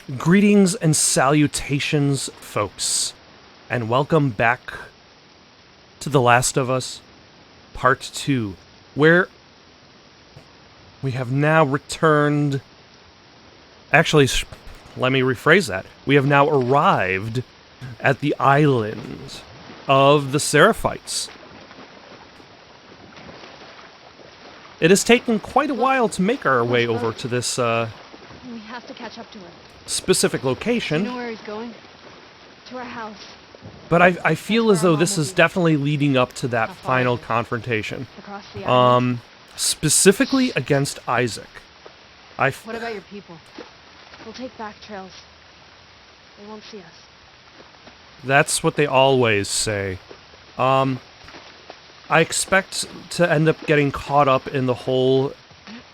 Greetings and salutations, folks, and welcome back to The Last of Us Part 2, where we have now returned... Actually, let me rephrase that. We have now arrived at the island of the Seraphites. It has taken quite a while to make our way over to this, We have to catch up to him. specific location. You know where he's going? To our house. But I feel as though this is definitely leading up to that final confrontation. Across the island. Specifically against Isaac. What about your people? We'll take back trails. They won't see us. That's what they always say. I expect to end up getting caught up in the whole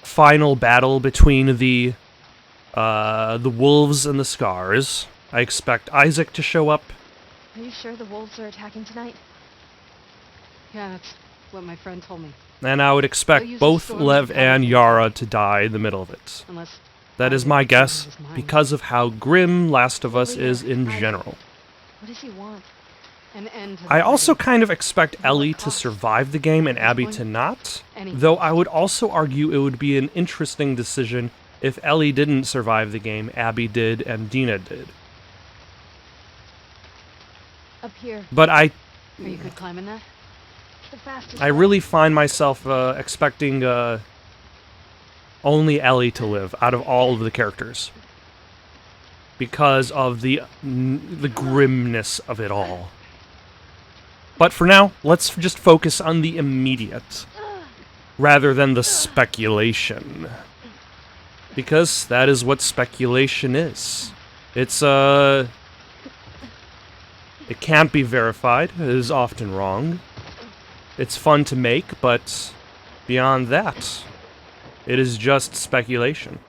final battle between the wolves and the scars. I expect Isaac to show up. Are you sure the wolves are attacking tonight? Yeah, that's what my friend told me. And I would expect both Lev and Yara to die in the middle of it. Unless That is my guess, because of how grim Last of Us is in general. What does he want? an end to the I also fighting. kind of expect Ellie to survive the game and Abby to not, though I would also argue it would be an interesting decision if Ellie didn't survive the game, Abby did, and Dina did. Up here. But Are you good climbing that? The fastest I way. really find myself expecting only Ellie to live out of all of the characters. Because of the grimness of it all. But for now, let's just focus on the immediate, rather than the speculation. Because that is what speculation is. It's, it can't be verified, it is often wrong. It's fun to make, but beyond that, it is just speculation.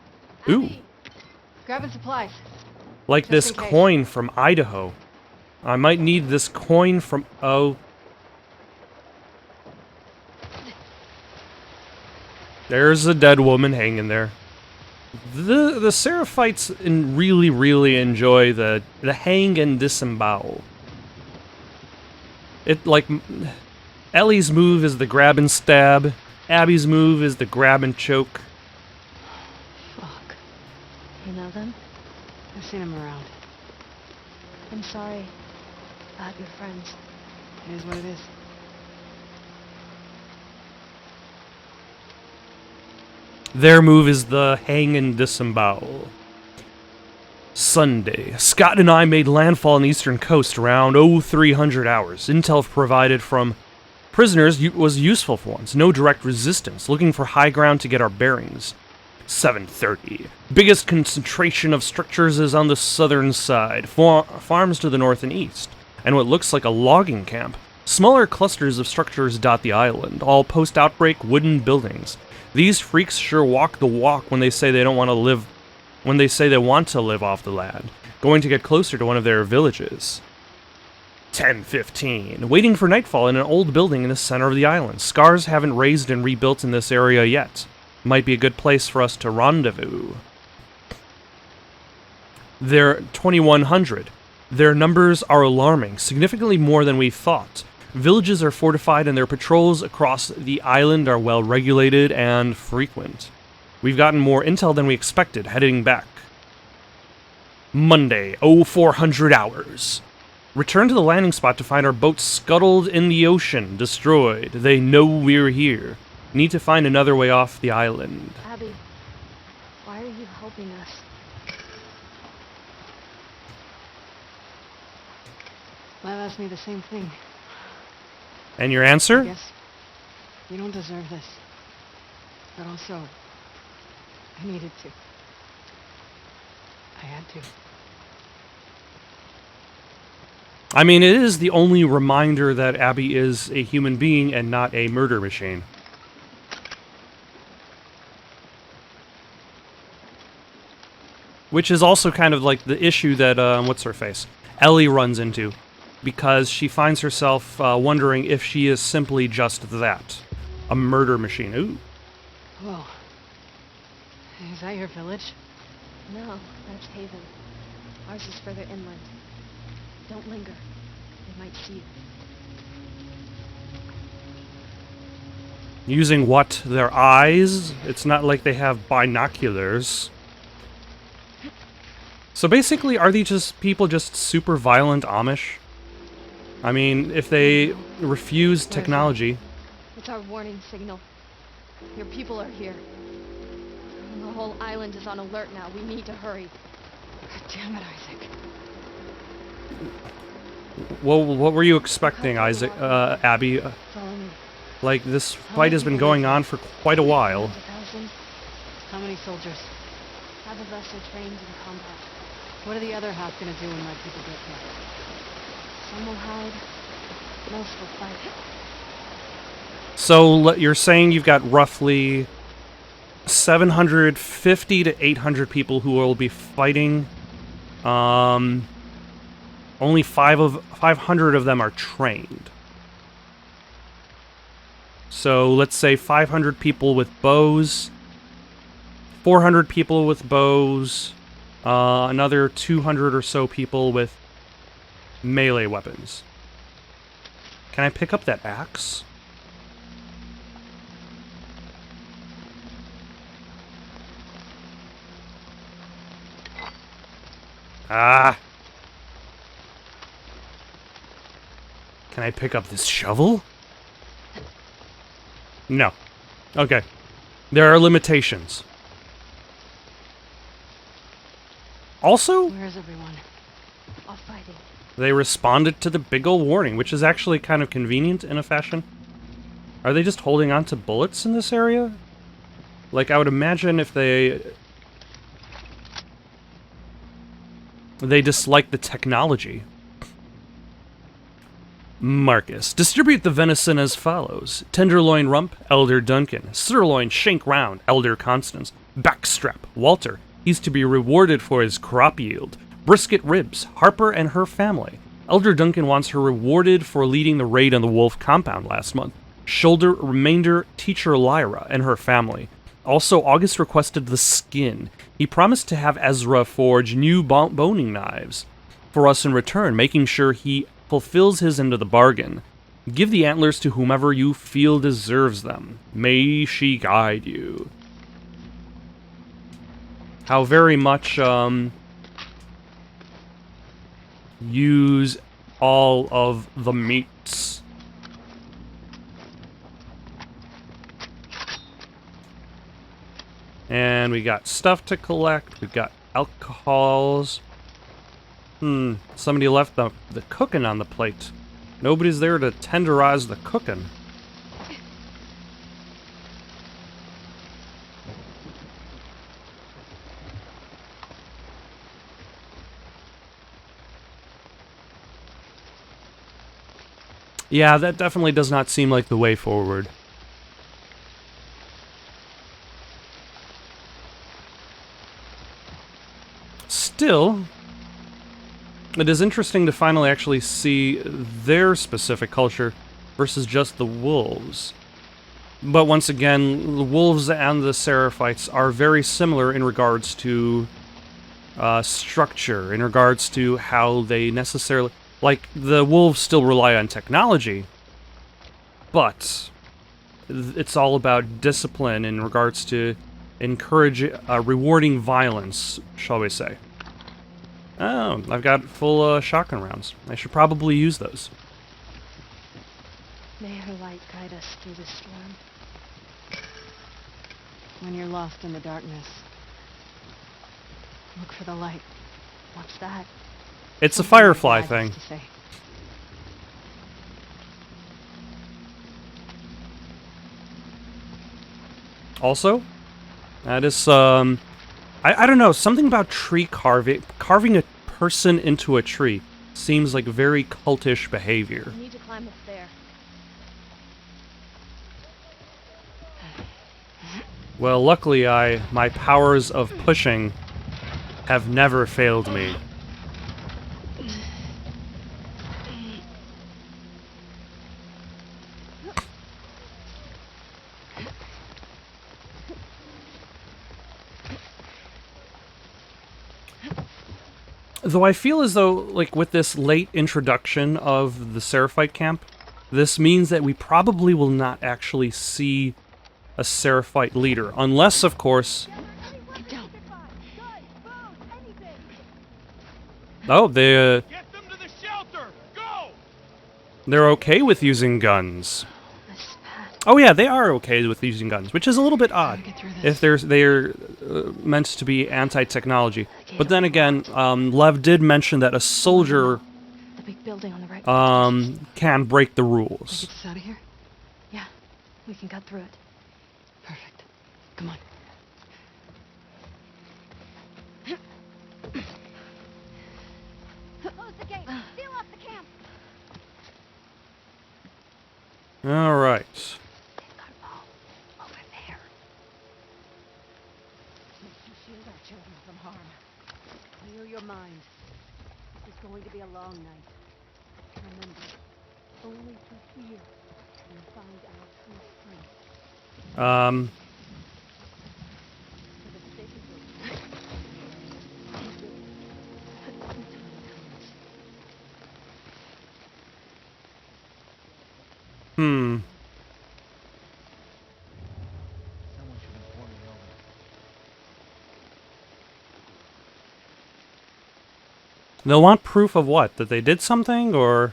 Ooh, Abby, grabbing supplies. like just this in case. coin from Idaho. I might need this coin from... Oh. There's a dead woman hanging there. The Seraphites really enjoy the hang and disembowel. It, like... Ellie's move is the grab and stab. Abby's move is the grab and choke. Fuck. You know them? I've seen him around. I'm sorry about your friends. It is what it is. Their move is the hang and disembowel. Sunday. Scott and I made landfall on the eastern coast around 0300 hours. Intel provided from prisoners was useful for once. No direct resistance. Looking for high ground to get our bearings. 7:30. Biggest concentration of structures is on the southern side. Farms to the north and east. And what looks like a logging camp. Smaller clusters of structures dot the island, all post-outbreak wooden buildings. These freaks sure walk the walk when they say they don't want to live, when they say they want to live off the land, going to get closer to one of their villages. 10:15. Waiting for nightfall in an old building in the center of the island. Scars haven't raised and rebuilt in this area yet. Might be a good place for us to rendezvous. They're 2100. Their numbers are alarming, significantly more than we thought. Villages are fortified and their patrols across the island are well regulated and frequent. We've gotten more intel than we expected, heading back. Monday, 0400 hours. Return to the landing spot to find our boat scuttled in the ocean, destroyed. They know we're here. Need to find another way off the island. Abby, why are you helping us? Lev asked me the same thing. And your I answer? guess you don't deserve this. But also, I needed to. I had to. I mean, it is the only reminder that Abby is a human being and not a murder machine. Which is also kind of like the issue that, what's her face? Ellie runs into. Because she finds herself wondering if she is simply just that. A murder machine. Ooh. Whoa. Is that your village? No, that's Haven. Ours is further inland. Don't linger. They might see you. Using what? Their eyes? It's not like they have binoculars. So basically, are these just people just super violent Amish? I mean, if they refuse technology... It's our warning signal. Your people are here. And the whole island is on alert now. We need to hurry. God damn it, Isaac. Well, what were you expecting, Isaac, Abby? Follow me. Like, this fight has been going on for quite a while. 1,000. How many soldiers? Half of us are trained in combat. What are the other half gonna do when my people get here? Some will hide. Most will fight. So, you're saying you've got roughly 750 to 800 people who will be fighting. Only 500 of them are trained. So, let's say 500 people with bows, 400 people with bows, another 200 or so people with melee weapons. Can I pick up that axe? Ah! Can I pick up this shovel? No. Okay. There are limitations. Also, Where's everyone? All fighting. they responded to the big ol' warning, which is actually kind of convenient in a fashion. Are they just holding on to bullets in this area? Like, I would imagine if they dislike the technology. Marcus. Distribute the venison as follows. Tenderloin rump, Elder Duncan. Sirloin shank round, Elder Constance. Backstrap, Walter. He's to be rewarded for his crop yield. Brisket ribs, Harper and her family. Elder Duncan wants her rewarded for leading the raid on the wolf compound last month. Shoulder remainder, Teacher Lyra and her family. Also, August requested the skin. He promised to have Ezra forge new boning knives for us in return, making sure he fulfills his end of the bargain. Give the antlers to whomever you feel deserves them. May she guide you. How very much, use all of the meats. And we got stuff to collect. We got alcohols. Somebody left the cooking on the plate. Nobody's there to tenderize the cooking. Yeah, that definitely does not seem like the way forward. Still, it is interesting to finally actually see their specific culture versus just the wolves. But once again, the wolves and the Seraphites are very similar in regards to structure, in regards to how they necessarily... Like, the wolves still rely on technology, but it's all about discipline in regards to rewarding violence, shall we say. Oh, I've got full shotgun rounds. I should probably use those. May her light guide us through the storm. When you're lost in the darkness, look for the light. Watch that. It's a Something my firefly dad thing. used to say. Also, that is, I don't know, something about tree carving a person into a tree seems like very cultish behavior. We need to climb up there. Well, luckily my powers of pushing have never failed me. Though I feel as though, like, with this late introduction of the Seraphite camp, this means that we probably will not actually see a Seraphite leader. Unless, of course... Get down. Oh, Get them to the shelter! Go! they're okay with using guns. This is bad. Oh yeah, they are okay with using guns, which is a little bit odd. Gotta get through this. If they're meant to be anti-technology. But then again, Lev did mention that a soldier The big building on the right. can break the Can we rules. get this out of here? Yeah, we can cut through it. Perfect. Come on. Close the gate. Seal off the camp. All right. They've got a ball over there. To shield our children from harm. Clear your mind. This is going to be a long night. Remember, only through fear can we find our true strength. For the sake of your Hmm. Someone should inform the owner. They'll want proof of what? That they did something, or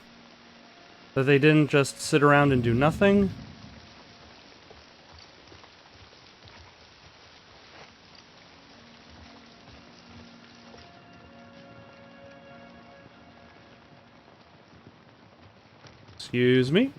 that they didn't just sit around and do nothing? Excuse me?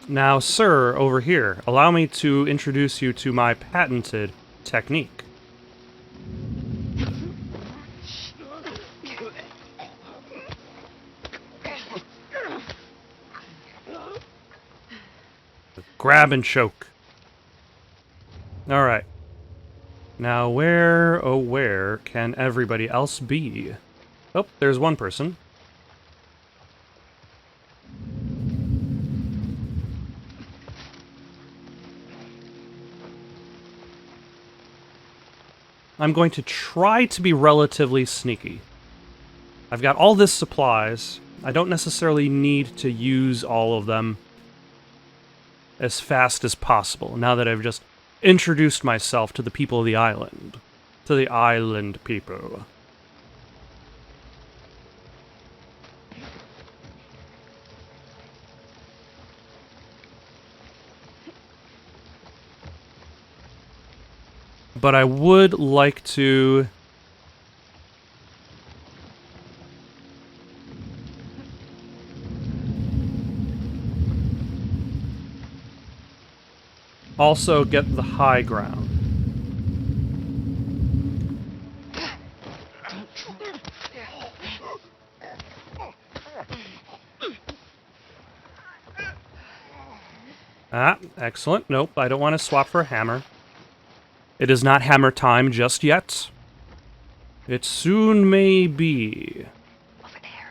Now, sir, over here, allow me to introduce you to my patented technique. Grab and choke. Alright. Now, where, oh where, can everybody else be? Oh, there's one person. I'm going to try to be relatively sneaky. I've got all this supplies. I don't necessarily need to use all of them as fast as possible, now that I've just introduced myself to the people of the island. To the island people. But I would like to... also get the high ground. Ah, excellent. Nope, I don't want to swap for a hammer. It is not hammer time just yet. It soon may be. Over there.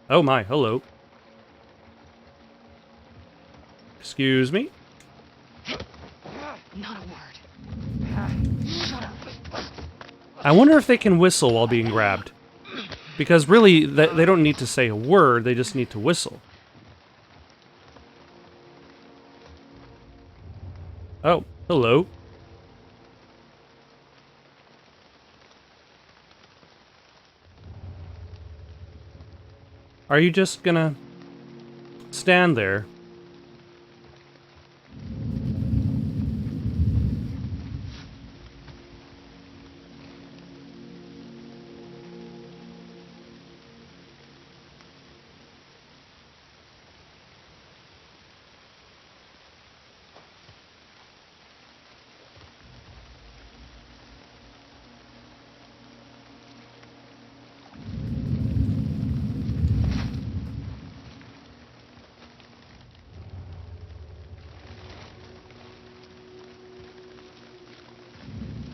Oh my, hello. Excuse me? Not a word. Shut up. I wonder if they can whistle while being grabbed. Because really, they don't need to say a word, they just need to whistle. Oh, hello. Are you just gonna stand there?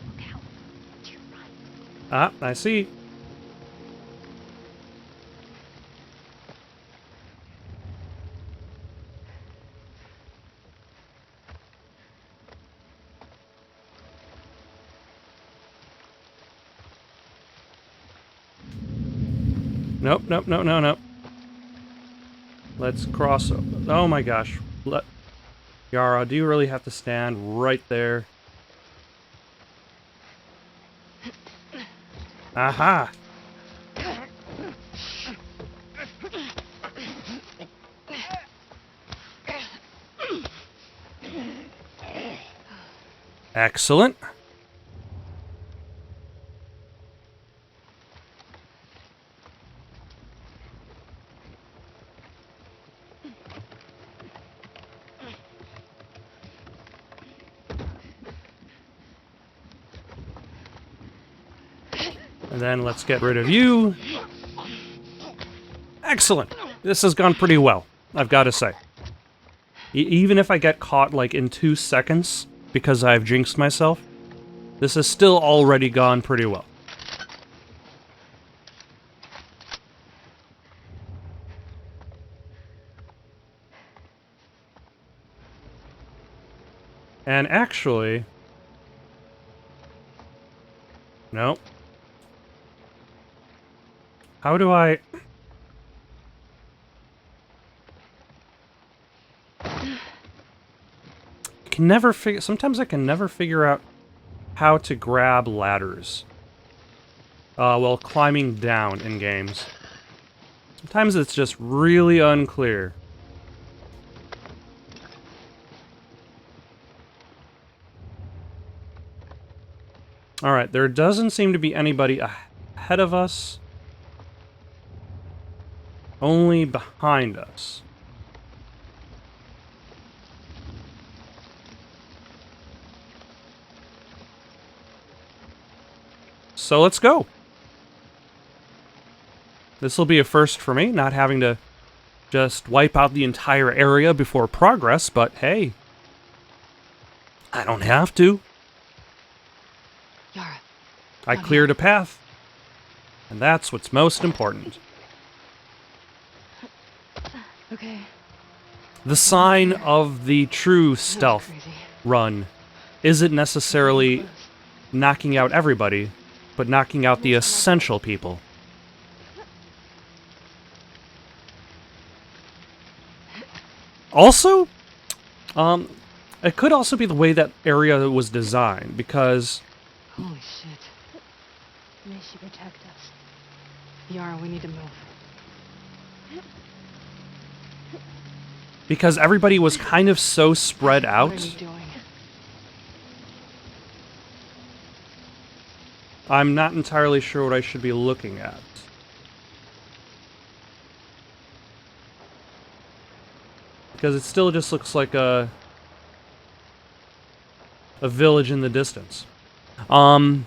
Look out. To your right. Ah, I see. Nope, nope, no, no, no. Let's cross over. Oh my gosh. Yara, do you really have to stand right there? Aha! Excellent. And then let's get rid of you. Excellent. This has gone pretty well, I've got to say. Even if I get caught like in 2 seconds because I've jinxed myself, this has still already gone pretty well. And actually... Nope. How do I... can never figure... Sometimes I can never figure out how to grab ladders while climbing down in games. Sometimes it's just really unclear. Alright, there doesn't seem to be anybody ahead of us. Only behind us. So let's go. This will be a first for me, not having to just wipe out the entire area before progress, but hey, I don't have to. Yara. I cleared a path, and that's what's most important. Okay. The sign of the true stealth Crazy. run isn't necessarily knocking out everybody, but knocking out the essential people. Also, it could also be the way that area was designed, because... Holy shit. May she protect us. Yara, we need to move. Because everybody was kind of so spread What are you out, doing? I'm not entirely sure what I should be looking at. Because it still just looks like a village in the distance. Get down.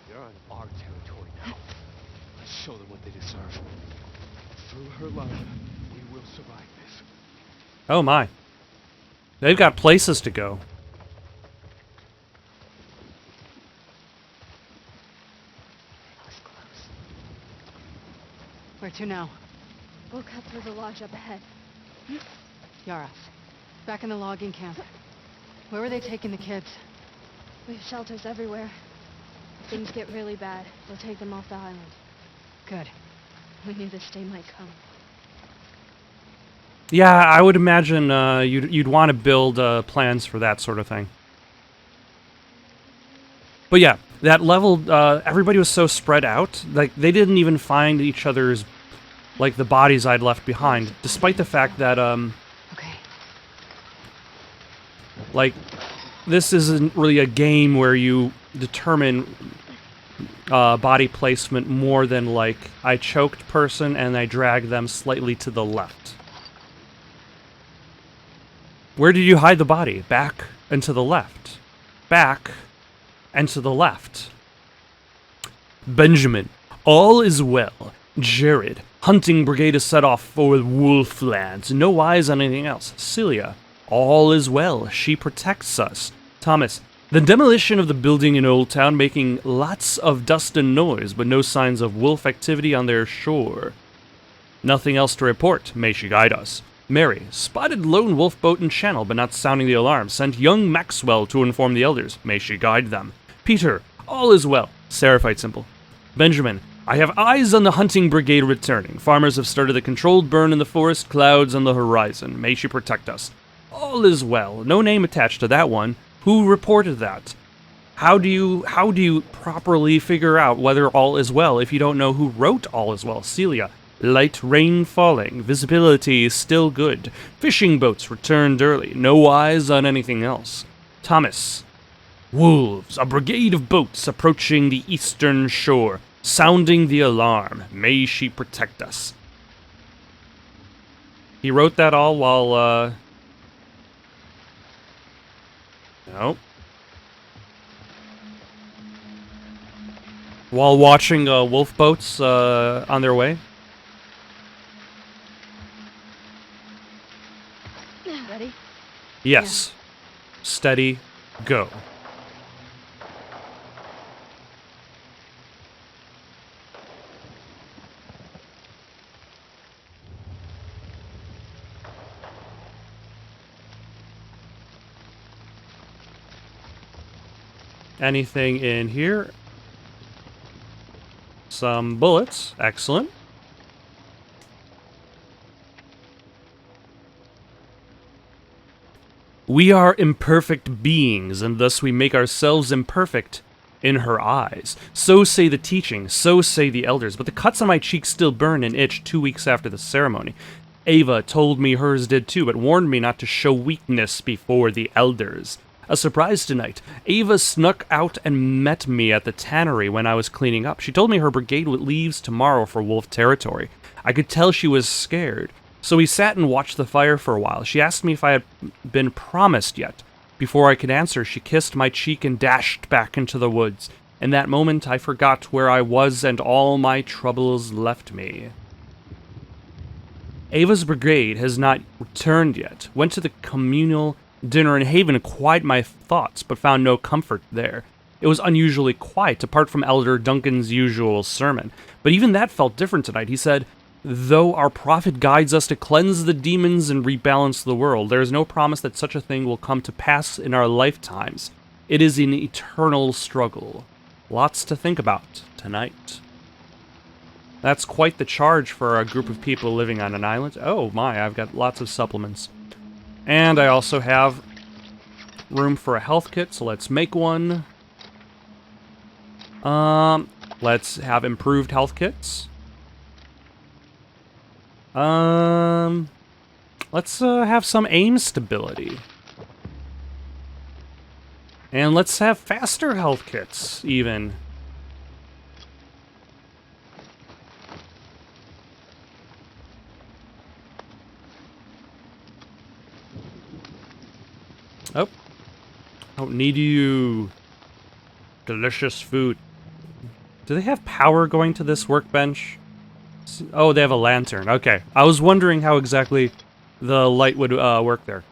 You're on our territory now. Let's show them what they deserve. Through her love, we will survive this. Oh my. They've got places to go. That was close. Where to now? We'll cut through the lodge up ahead. Yara. Back in the logging camp. Where were they taking the kids? We have shelters everywhere. If things get really bad, they'll take them off the island. Good. We knew this day might come. Yeah, I would imagine you'd want to build plans for that sort of thing. But yeah, that level, everybody was so spread out, like they didn't even find each other's, like the bodies I'd left behind, despite the fact that Okay. like this isn't really a game where you determine body placement more than like I choked person and I dragged them slightly to the left. Where did you hide the body? Back and to the left. Back and to the left. Benjamin, all is well. Jared, hunting brigade is set off for Wolflands. No eyes on anything else. Celia, all is well. She protects us. Thomas, the demolition of the building in Old Town making lots of dust and noise, but no signs of wolf activity on their shore. Nothing else to report. May she guide us. Mary, spotted lone wolf boat in channel, but not sounding the alarm. Sent young Maxwell to inform the elders. May she guide them. Peter, all is well. Seraphite symbol. Benjamin, I have eyes on the hunting brigade returning. Farmers have started a controlled burn in the forest, clouds on the horizon. May she protect us. All is well. No name attached to that one. Who reported that? How do you properly figure out whether all is well if you don't know who wrote all is well? Celia. Light rain falling. Visibility is still good. Fishing boats returned early. No eyes on anything else. Thomas. Wolves. A brigade of boats approaching the eastern shore. Sounding the alarm. May she protect us. He wrote that all while, no. While watching wolf boats on their way. Ready? Yes. Steady. Go. Anything in here? Some bullets. Excellent. We are imperfect beings, and thus we make ourselves imperfect in her eyes. So say the teachings, so say the elders, but the cuts on my cheeks still burn and itch 2 weeks after the ceremony. Ava told me hers did too, but warned me not to show weakness before the elders. A surprise tonight. Ava snuck out and met me at the tannery when I was cleaning up. She told me her brigade leaves tomorrow for wolf territory. I could tell she was scared. So we sat and watched the fire for a while. She asked me if I had been promised yet. Before I could answer, she kissed my cheek and dashed back into the woods. In that moment, I forgot where I was and all my troubles left me. Ava's brigade has not returned yet. Went to the communal dinner in Haven to quiet my thoughts, but found no comfort there. It was unusually quiet, apart from Elder Duncan's usual sermon. But even that felt different tonight. He said, though our prophet guides us to cleanse the demons and rebalance the world, there is no promise that such a thing will come to pass in our lifetimes. It is an eternal struggle. Lots to think about tonight. That's quite the charge for a group of people living on an island. Oh my, I've got lots of supplements. And I also have room for a health kit, so let's make one. Let's have improved health kits. Let's have some aim stability. And let's have faster health kits, even. Oh. Don't need you. Delicious food. Do they have power going to this workbench? Oh, they have a lantern. Okay. I was wondering how exactly the light would work there.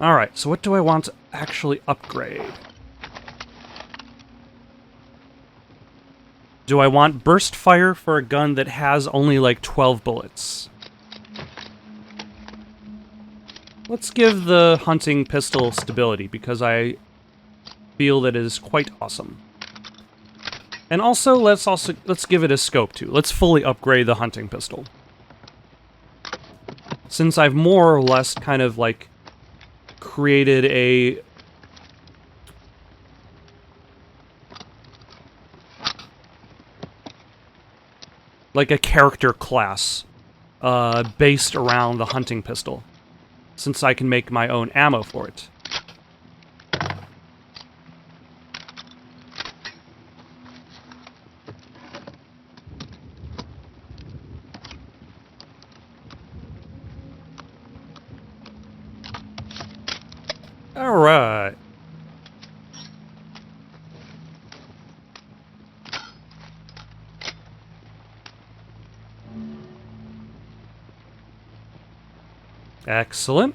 Alright, so what do I want to actually upgrade? Do I want burst fire for a gun that has only like 12 bullets? Let's give the hunting pistol stability, because I feel that it is quite awesome. And also, let's give it a scope too. Let's fully upgrade the hunting pistol. Since I've more or less kind of like created a character class based around the hunting pistol, since I can make my own ammo for it. Alright. Excellent.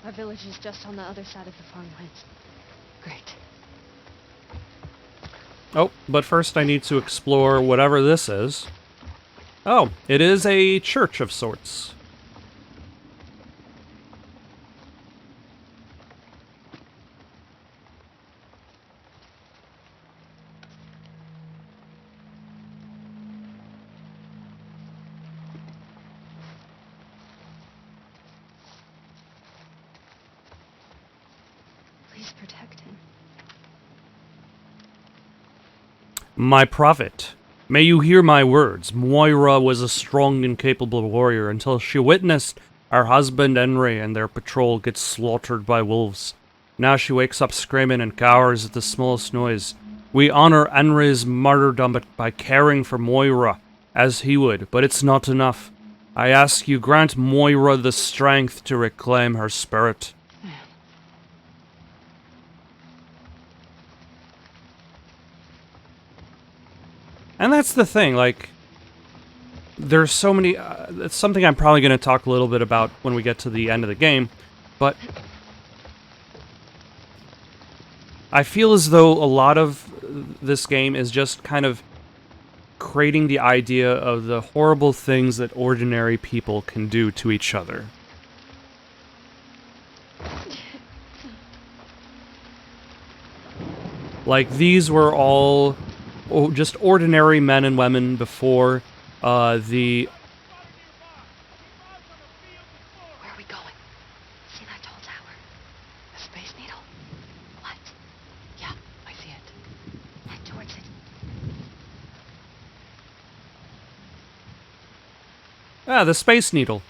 Our village is just on the other side of the farmlands. Great. Oh, but first I need to explore whatever this is. Oh, it is a church of sorts. He's protecting. My prophet, may you hear my words. Moira was a strong and capable warrior until she witnessed our husband Henry and their patrol get slaughtered by wolves. Now she wakes up screaming and cowers at the smallest noise. We honor Henry's martyrdom by caring for Moira, as he would, but it's not enough. I ask you, grant Moira the strength to reclaim her spirit. And that's the thing, like, there's so many, it's something I'm probably going to talk a little bit about when we get to the end of the game, but I feel as though a lot of this game is just kind of creating the idea of the horrible things that ordinary people can do to each other. Like, these were all just ordinary men and women before the... Where are we going? See that tall tower? The Space Needle? What? Yeah, I see it. Head towards it. Ah, the Space Needle.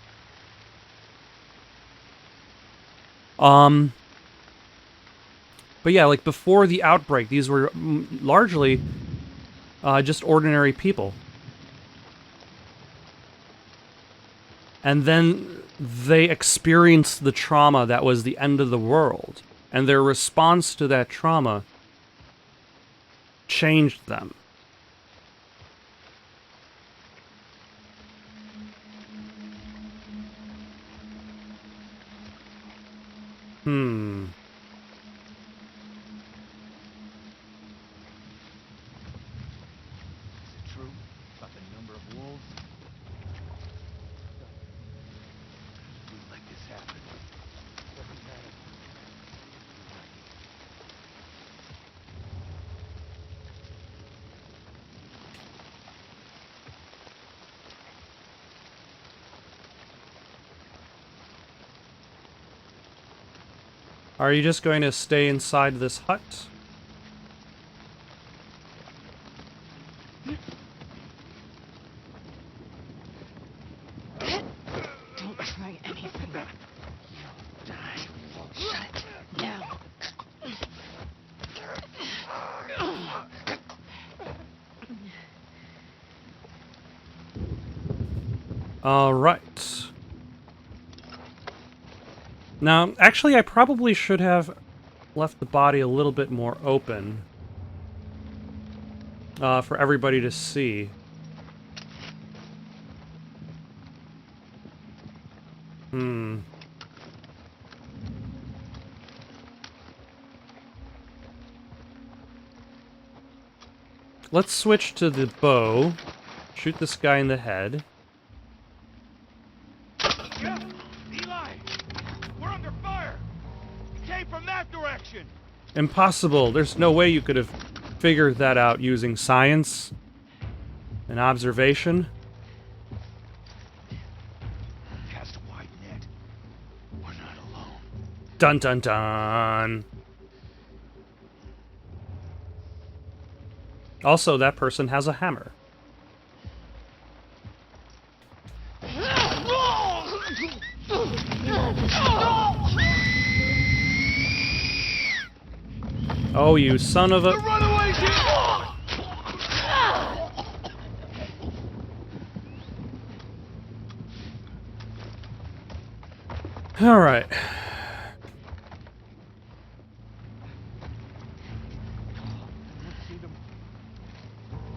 But yeah, like, before the outbreak, these were largely just ordinary people. And then they experienced the trauma that was the end of the world. And their response to that trauma changed them. Is it true about the number of wolves? We let this happen. Doesn't matter. Are you just going to stay inside this hut? Don't try anything. You'll die. Shut it now. Alright. Now, actually, I probably should have left the body a little bit more open for everybody to see. Let's switch to the bow. Shoot this guy in the head. Yeah, Eli! We're under fire! It came from that direction! Impossible. There's no way you could have figured that out using science and observation. Cast a wide net. We're not alone. Dun dun dun. Also, that person has a hammer. Oh, you son of a... Runaways here! Alright. See them?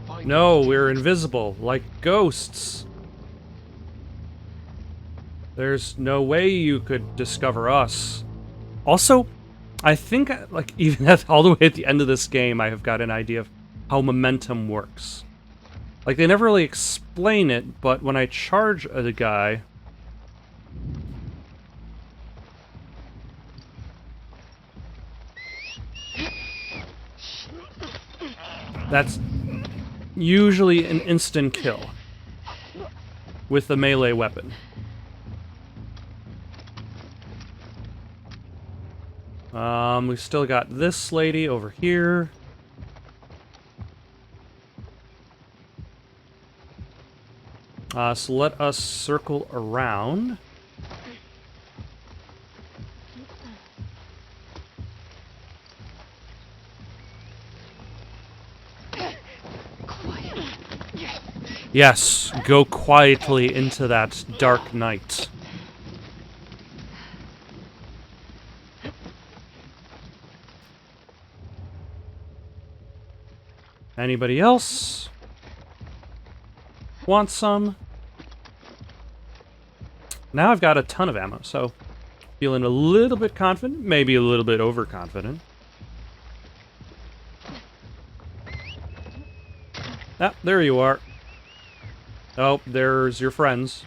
Find No, we're invisible, like ghosts. There's no way you could discover us. Also, I think, like, even all the way at the end of this game, I have got an idea of how momentum works. Like, they never really explain it, but when I charge the guy... That's usually an instant kill with the melee weapon. We've still got this lady over here. So let us circle around. Yes, go quietly into that dark night. Anybody else want some? Now I've got a ton of ammo, so feeling a little bit confident, maybe a little bit overconfident. Ah, there you are. Oh, there's your friends.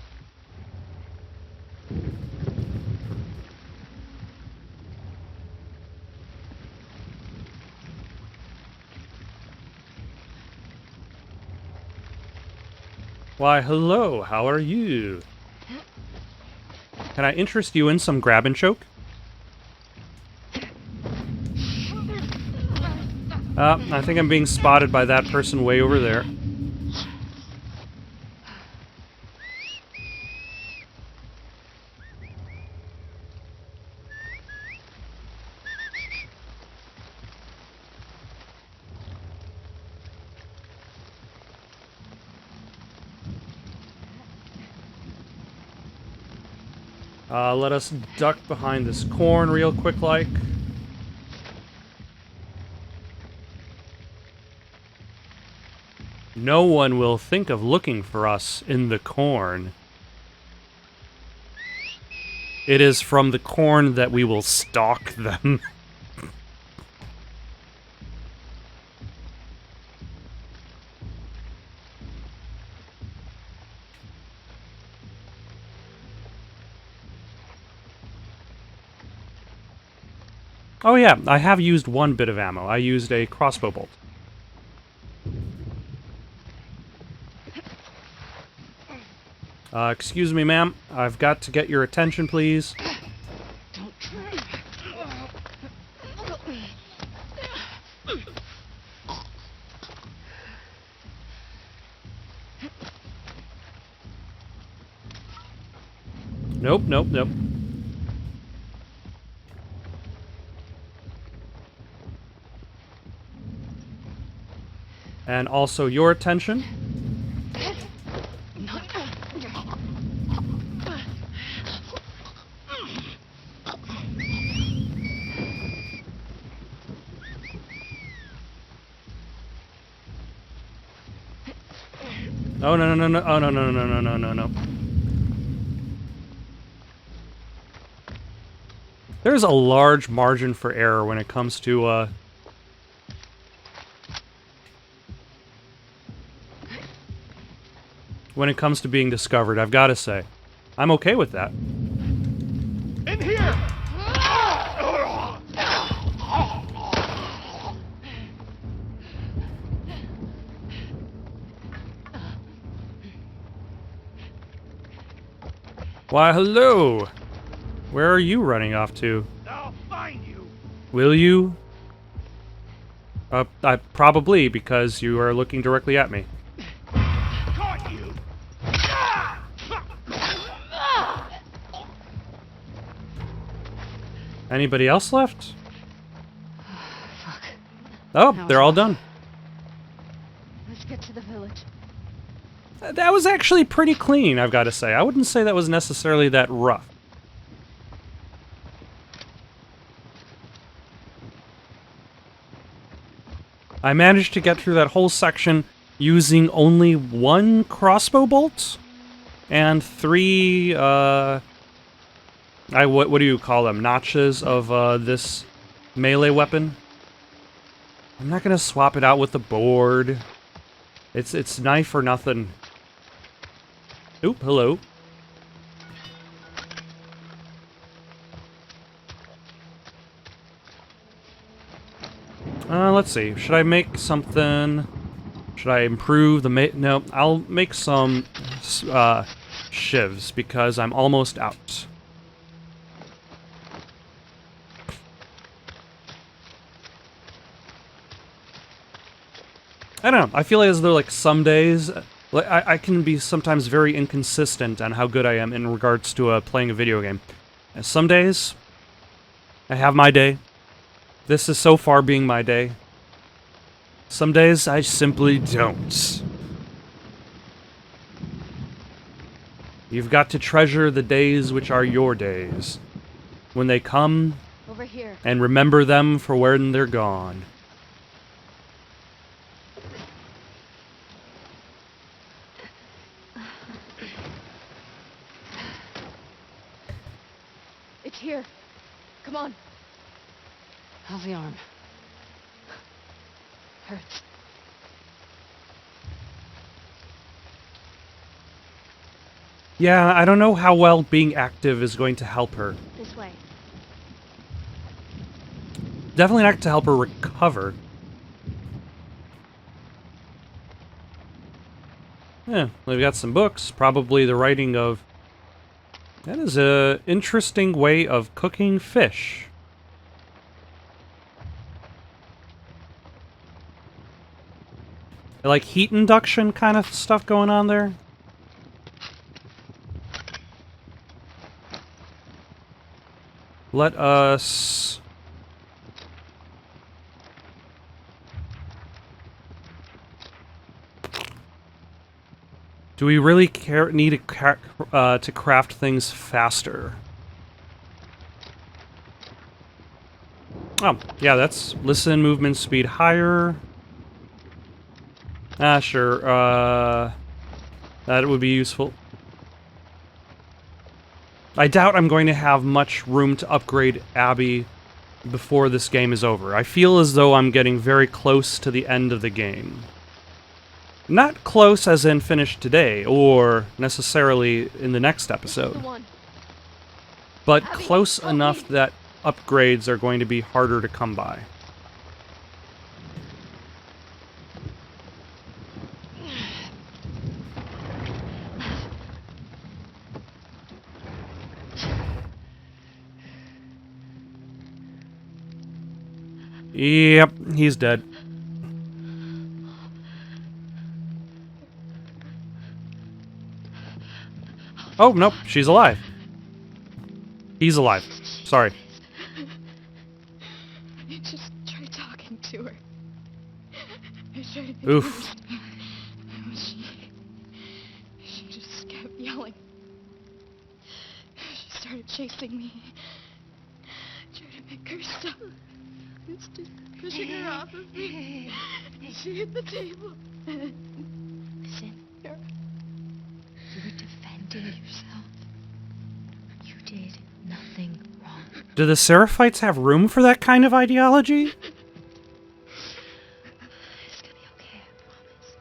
Why, hello, how are you? Can I interest you in some grab and choke? I think I'm being spotted by that person way over there. Let us duck behind this corn real quick like. No one will think of looking for us in the corn. It is from the corn that we will stalk them. Oh yeah, I have used one bit of ammo. I used a crossbow bolt. Excuse me, ma'am. I've got to get your attention, please. Don't try. Nope, nope, nope. And also your attention. Oh, no, no, no, no. Oh, no, no, no, no, no, no, no. There's a large margin for error when it comes to, when it comes to being discovered, I've got to say. I'm okay with that. In here! Why, hello! Where are you running off to? I'll find you! Will you? Probably, because you are looking directly at me. Caught you! Anybody else left? Fuck. Oh, That they're was all rough. done. Let's get to the village. That was actually pretty clean, I've got to say. I wouldn't say that was necessarily that rough. I managed to get through that whole section using only one crossbow bolt and three, what do you call them? Notches of this melee weapon. I'm not gonna swap it out with the board. It's knife or nothing. Oop, hello. Let's see. Should I make something? Should I improve the no, I'll make some shivs because I'm almost out. I don't know. I feel as though, like, some days, like, I can be sometimes very inconsistent on how good I am in regards to playing a video game. And some days, I have my day. This is so far being my day. Some days, I simply don't. You've got to treasure the days which are your days. When they come, Over here. and remember them for when they're gone. It's here. Come on. How's the arm? Hurts. Yeah, I don't know how well being active is going to help her. This way. Definitely not to help her recover. Yeah, we've got some books. Probably the writing of... That is a interesting way of cooking fish. Like heat induction kind of stuff going on there. Let us... Do we really need to craft things faster? Oh, yeah, that's listen, movement speed higher. Ah, sure. That would be useful. I doubt I'm going to have much room to upgrade Abby before this game is over. I feel as though I'm getting very close to the end of the game. Not close as in finished today, or necessarily in the next This is episode, the one. but Abby, close help enough me. that upgrades are going to be harder to come by. Yep, he's dead. Oh, nope, she's alive. He's alive. Sorry. I just tried talking to her. I tried to Oof. She just kept yelling. She started chasing me. Tried to make her stop. Instead of pushing her off of me. She hit the table. Listen. You were defending yourself. You did nothing wrong. Do the Seraphites have room for that kind of ideology? It's gonna be okay, I promise.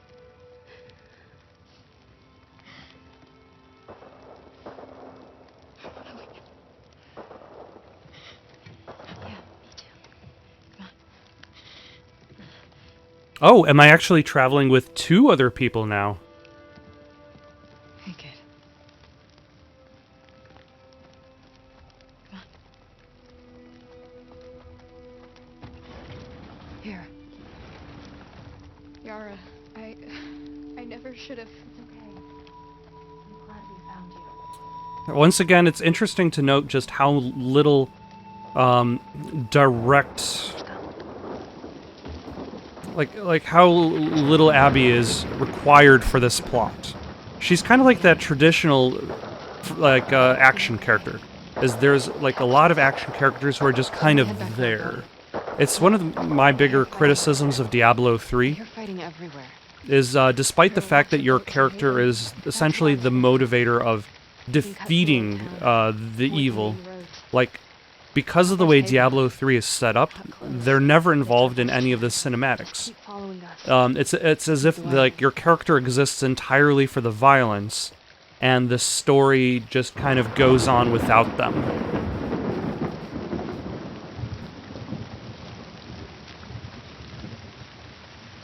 Yeah, me too. Come on. Oh, am I actually traveling with 2 other people now? Hey, kid. Come on. Here. Yara, I never should have. It's okay. I'm glad we found you. Once again, it's interesting to note just how little direct, like how little Abby is required for this plot. She's kind of like that traditional, like action character. There's like a lot of action characters who are just kind of there. It's one of my bigger criticisms of Diablo 3. You're fighting everywhere. Is despite the fact that your character is essentially the motivator of defeating the evil, like, because of the way Diablo 3 is set up, they're never involved in any of the cinematics. Keep following us. It's as if like your character exists entirely for the violence, and the story just kind of goes on without them.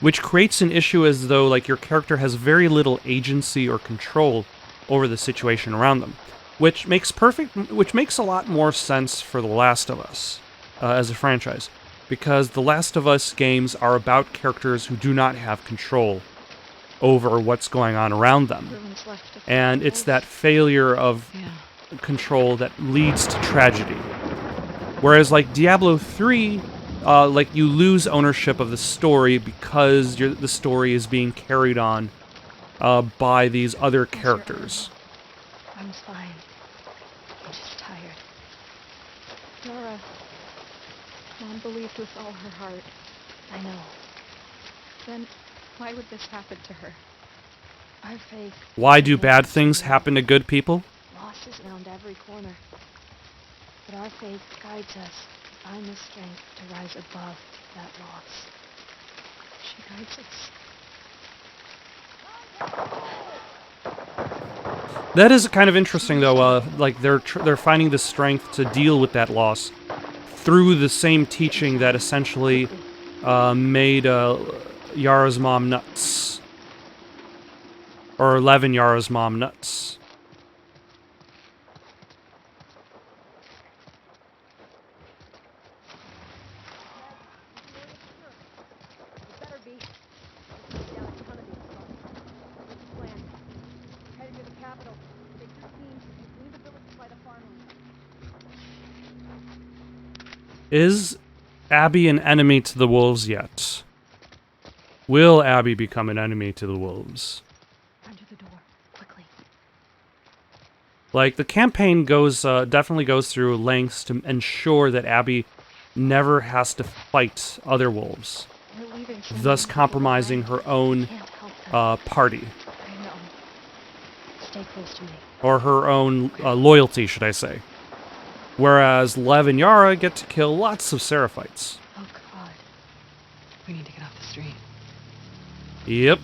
Which creates an issue as though like your character has very little agency or control over the situation around them, which makes a lot more sense for The Last of Us as a franchise, because the Last of Us games are about characters who do not have control over what's going on around them. Ruins left of And the it's wolves. that failure of Yeah. control that leads to tragedy. Whereas like Diablo 3, like you lose ownership of the story because the story is being carried on by these other characters. I'm fine. I'm just tired. Nora, Mom believed with all her heart. I know. Then why would this happen to her? Our faith. Why do bad things happen to good people? Loss is around every corner. But our faith guides us to find the strength to rise above that loss. She guides us. That is kind of interesting, though. Like they're finding the strength to deal with that loss through the same teaching that essentially made Yara's mom nuts, or Levin Yara's mom nuts. It better be. Down a ton of these trucks. What's the plan? Headed to the capital. Take your team and clean the village by the farmland. Is Abby an enemy to the wolves yet? Will Abby become an enemy to the wolves? Under the door. Quickly. Like, the campaign definitely goes through lengths to ensure that Abby never has to fight other wolves, We're leaving so thus many people compromising behind. her own Can't help them. party, I know. Stay close to me. or her own loyalty, should I say. Whereas Lev and Yara get to kill lots of Seraphites. Oh God. We need to get off the street. Yep.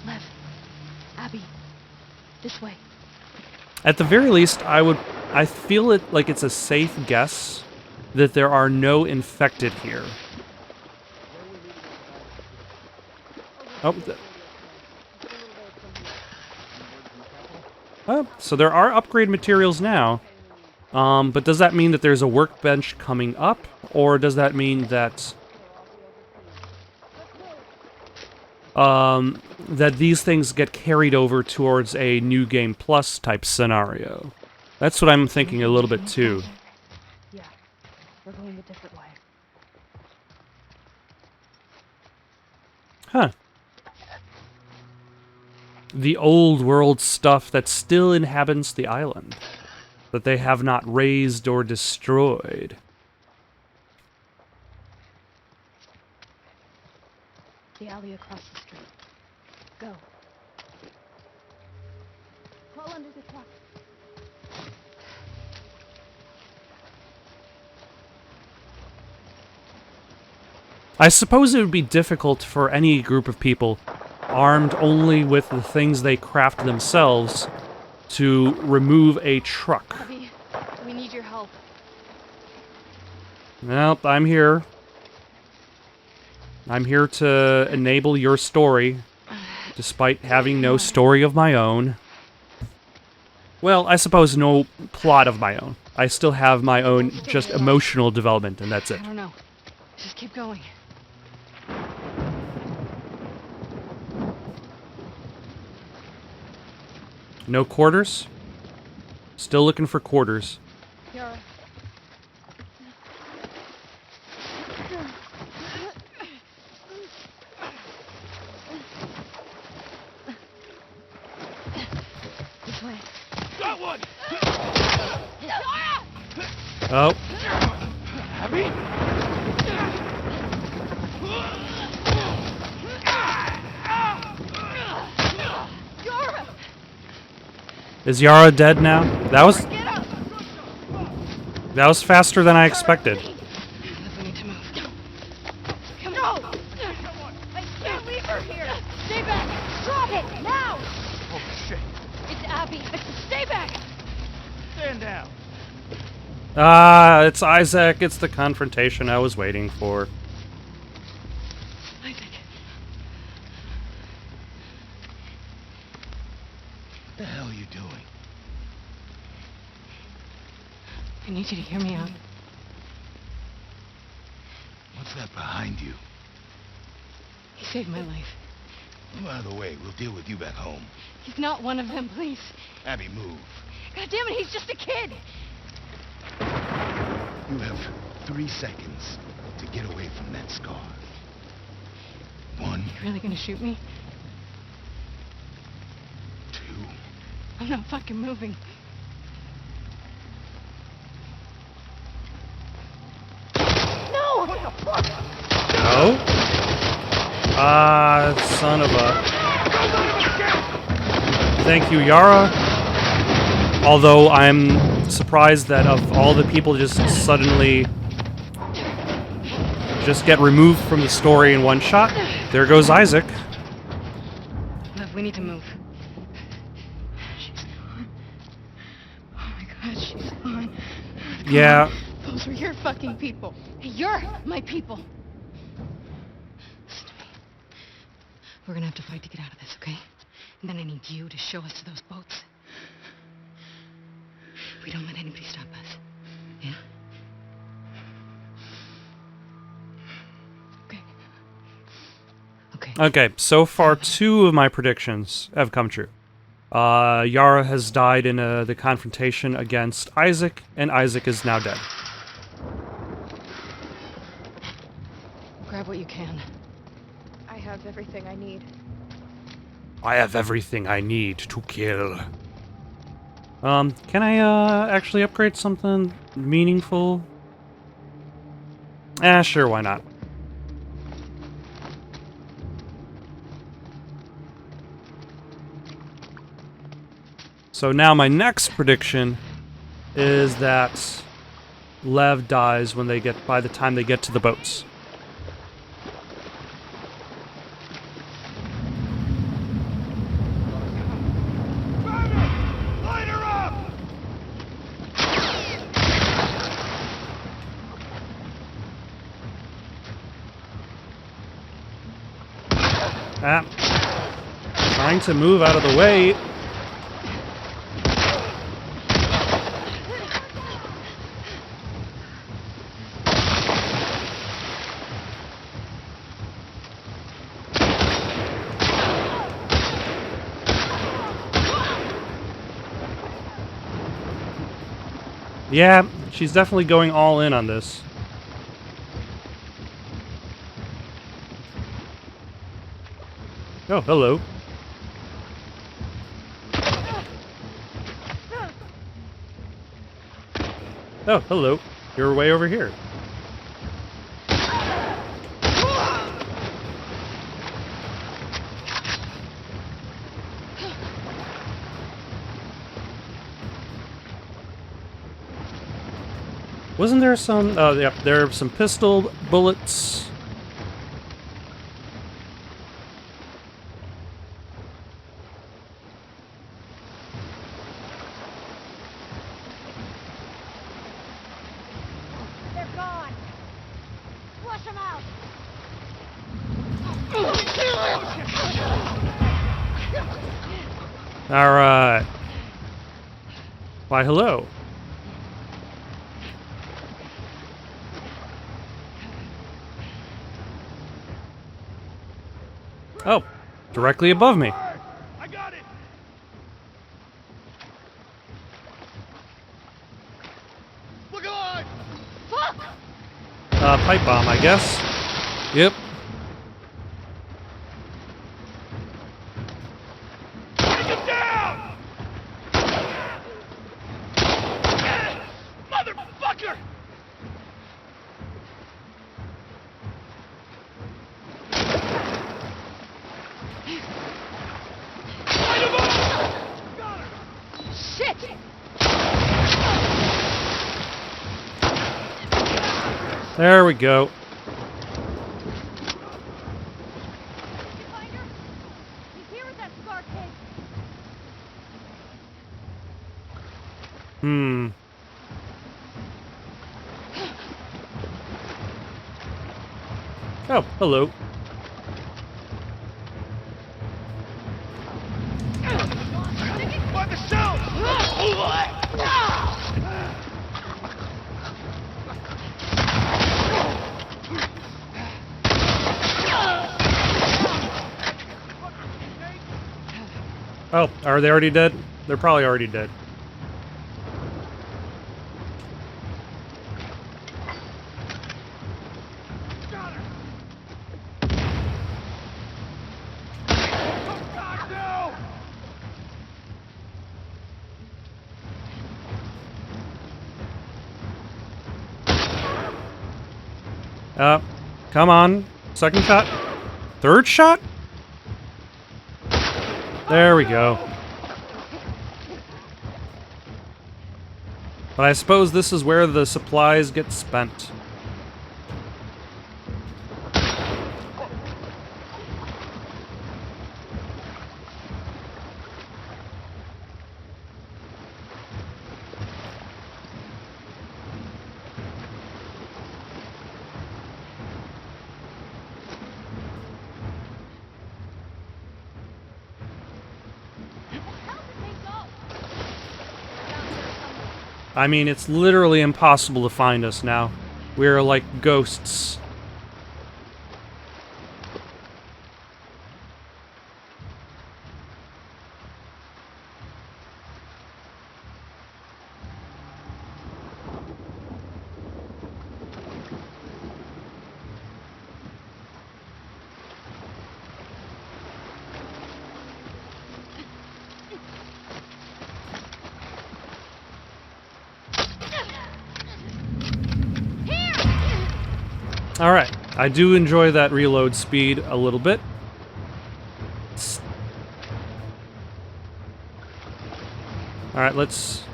Lev. Abby. This way. At the very least, I feel it like it's a safe guess that there are no infected here. Oh, so there are upgrade materials now. But does that mean that there's a workbench coming up, or does that mean that that these things get carried over towards a New Game Plus type scenario? That's what I'm thinking a little bit too. Yeah. We're going a different way. Huh. The old world stuff that still inhabits the island, that they have not razed or destroyed. The alley across the street. Go. Crawl under the truck. I suppose it would be difficult for any group of people, armed only with the things they craft themselves, to remove a truck. Abby, we need your help. Well, I'm here. I'm here to enable your story, despite having no story of my own. Well, I suppose no plot of my own. I still have my own just emotional development, and that's it. I don't know. Just keep going. No quarters? Still looking for quarters. Yara. This way. Got one! Oh, Abby? Yara! is Yara dead now? That was faster than I expected. We need to move. Come on! I can't leave her here! Stay back! Drop it! Now! Oh, shit. It's Abby! Stay back! Stand down. Ah, it's Isaac. It's the confrontation I was waiting for. I think. What the hell are you doing? I need you to hear me out. that behind you? He saved my life. Move out of the way. We'll deal with you back home. He's not one of them, please. Abby, move. God damn it, he's just a kid! You have 3 seconds to get away from that scar. 1, You really gonna shoot me? 2. I'm not fucking moving. No! What the fuck? No? Ah, son of a... Thank you, Yara. Although I'm surprised that of all the people just suddenly just get removed from the story in one shot, there goes Isaac. Love, we need to move. She's gone. Oh my god, she's gone. Yeah. Those were your fucking people. You're my people. Listen to me. We're gonna have to fight to get out of this, okay? And then I need you to show us to those boats. We don't let anybody stop us. Yeah? Okay. Okay. Okay, so far 2 of my predictions have come true. Yara has died in the confrontation against Isaac, and Isaac is now dead. Grab what you can. I have everything I need. I have everything I need to kill. Can I, actually upgrade something meaningful? Sure, why not? So now my next prediction is that Lev dies when by the time they get to the boats. Light her up! Trying to move out of the way. Yeah, she's definitely going all in on this. Oh, hello. Oh, hello. You're way over here. Wasn't there some... Oh, yeah, there are some pistol bullets. They're gone. Flush them out. Alright. Why, hello. Oh, directly above me. I got it! Look alive! Fuck! Pipe bomb, I guess. Yep. Take him down! Motherfucker! Light him up! Got her! Shit! There we go. Did you find her? He's here with that scar kid. Oh, hello. By the sound! Oh, are they already dead? They're probably already dead. Got her! Oh, God, no! Come on. Second shot? Third shot? There we go. But I suppose this is where the supplies get spent. I mean, it's literally impossible to find us now. We're like ghosts. Alright, I do enjoy that reload speed a little bit. Alright, let's...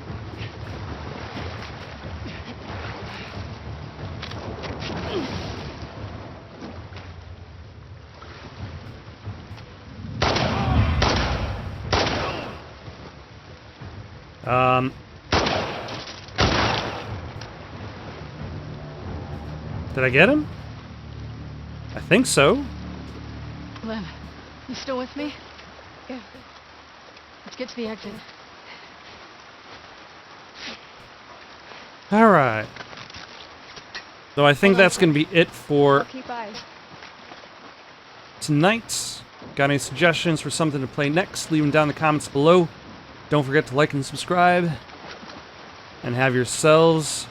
Did I get him? I think so. Lev, you still with me? Yeah. Let's get to the exit. Alright. So I think that's going to be it for I'll keep eyes. tonight. Got any suggestions for something to play next? Leave them down in the comments below. Don't forget to like and subscribe. And have yourselves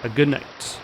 a good night.